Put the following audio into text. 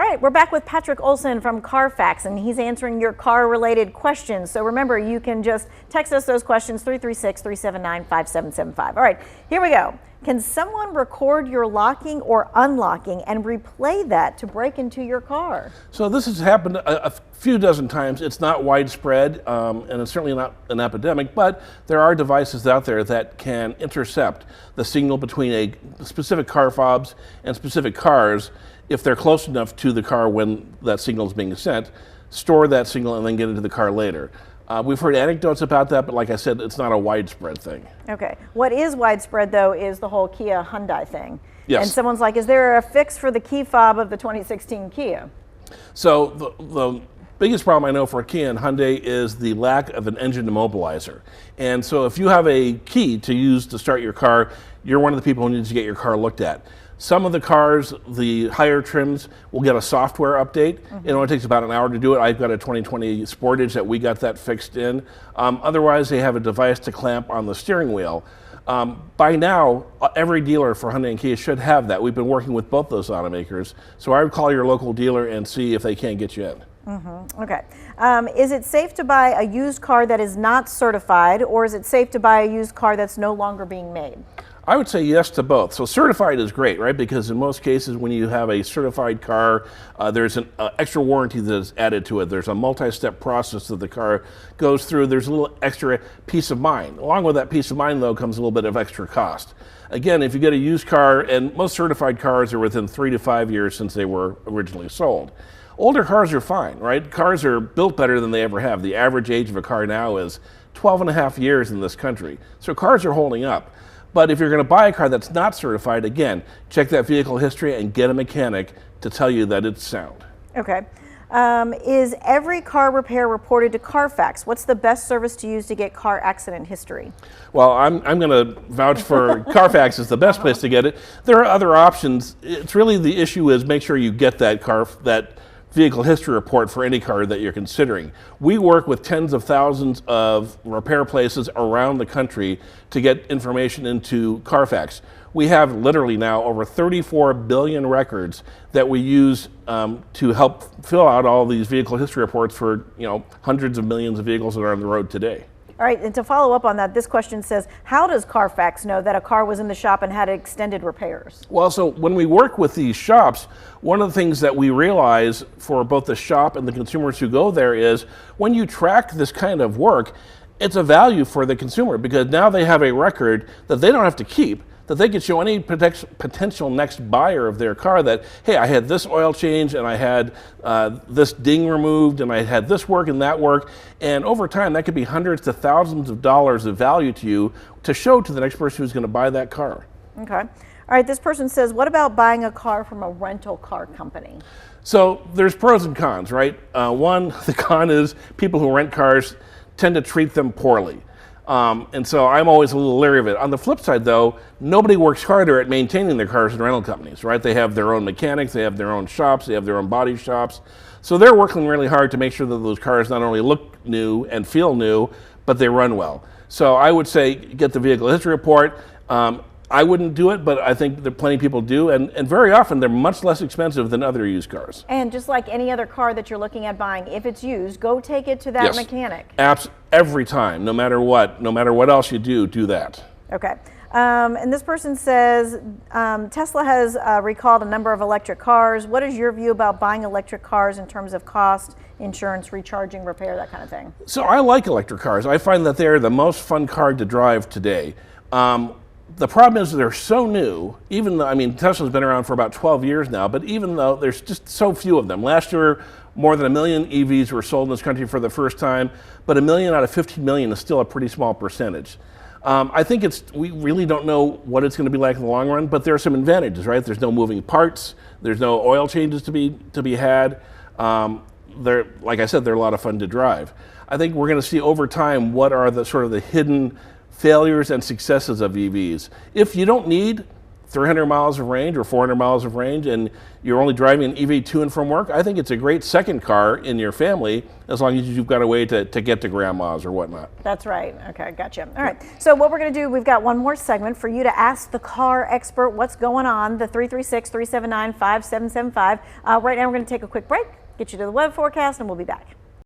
right, we're back with Patrick Olson from Carfax, and he's answering your car-related questions. So remember, you can just text us those questions, 336-379-5775. All right, here we go. Can someone record your locking or unlocking and replay that to break into your car? So this has happened a few dozen times. It's not widespread, and it's certainly not an epidemic, but there are devices out there that can intercept the signal between a specific car fobs and specific cars if they're close enough to the car when that signal is being sent, store that signal, and then get into the car later. We've heard anecdotes about that, but like I said, it's not a widespread thing. Okay. What is widespread, though, is the whole Kia Hyundai thing. Yes. And someone's like, is there a fix for the key fob of the 2016 Kia? So the biggest problem I know for Kia and Hyundai is the lack of an engine immobilizer. And so if you have a key to use to start your car, you're one of the people who needs to get your car looked at. Some of the cars, the higher trims, will get a software update. It only takes about an hour to do it. I've got a 2020 Sportage that we got that fixed in. Otherwise, they have a device to clamp on the steering wheel. By now, every dealer for Hyundai and Kia should have that. We've been working with both those automakers. So I would call your local dealer and see if they can't get you in. Okay. Is it safe to buy a used car that is not certified, or is it safe to buy a used car that's no longer being made? I would say yes to both. So certified is great, right? Because in most cases, when you have a certified car, there's an extra warranty that is added to it. There's a multi-step process that the car goes through. There's a little extra peace of mind. Along with that peace of mind, though, comes a little bit of extra cost. Again, if you get a used car, and most certified cars are within 3 to 5 years since they were originally sold. Older cars are fine, right? Cars are built better than they ever have. The average age of a car now is 12 and a half years in this country. So cars are holding up. But if you're going to buy a car that's not certified, again, check that vehicle history and get a mechanic to tell you that it's sound. Okay. Is every car repair reported to Carfax? What's the best service to use to get car accident history? Well, I'm going to vouch for Carfax is the best place to get it. There are other options. It's really the issue is make sure you get that vehicle history report for any car that you're considering. We work with tens of thousands of repair places around the country to get information into Carfax. We have literally now over 34 billion records that we use to help fill out all these vehicle history reports for hundreds of millions of vehicles that are on the road today. All right, and to follow up on that, this question says, how does Carfax know that a car was in the shop and had extended repairs? Well, so when we work with these shops, one of the things that we realize for both the shop and the consumers who go there is when you track this kind of work, it's a value for the consumer because now they have a record that they don't have to keep, that they can show any potential next buyer of their car that, hey, I had this oil change and I had this ding removed and I had this work and that work. And over time, that could be hundreds to thousands of dollars of value to you to show to the next person who's going to buy that car. Okay. All right, this person says, what about buying a car from a rental car company? So there's pros and cons, right? One, the con is people who rent cars tend to treat them poorly. And so I'm always a little leery of it. On the flip side, though, nobody works harder at maintaining their cars than rental companies, right? They have their own mechanics, they have their own shops, they have their own body shops. So they're working really hard to make sure that those cars not only look new and feel new, but they run well. So I would say get the vehicle history report. I wouldn't do it, but I think that plenty of people do, and very often they're much less expensive than other used cars. And just like any other car that you're looking at buying, if it's used, go take it to that mechanic. Every time, no matter what else you do that. Okay. And this person says, Tesla has recalled a number of electric cars. What is your view about buying electric cars in terms of cost, insurance, recharging, repair, that kind of thing? So I like electric cars. I find that they're the most fun car to drive today. The problem is they're so new, even though, Tesla's been around for about 12 years now, but even though there's just so few of them. Last year, more than 1 million EVs were sold in this country for the first time, but 1 million out of 15 million is still a pretty small percentage. I think we really don't know what it's going to be like in the long run, but there are some advantages, right? There's no moving parts, there's no oil changes to be had. Like I said, they're a lot of fun to drive. I think we're going to see over time what are the sort of the hidden failures and successes of EVs. If you don't need 300 miles of range or 400 miles of range, and you're only driving an EV to and from work, I think it's a great second car in your family, as long as you've got a way to get to grandma's or whatnot. That's right. Okay, gotcha. All right. So what we're going to do, we've got one more segment for you to ask the car expert what's going on, the 336-379-5775. Right now we're going to take a quick break, get you to the weather forecast, and we'll be back.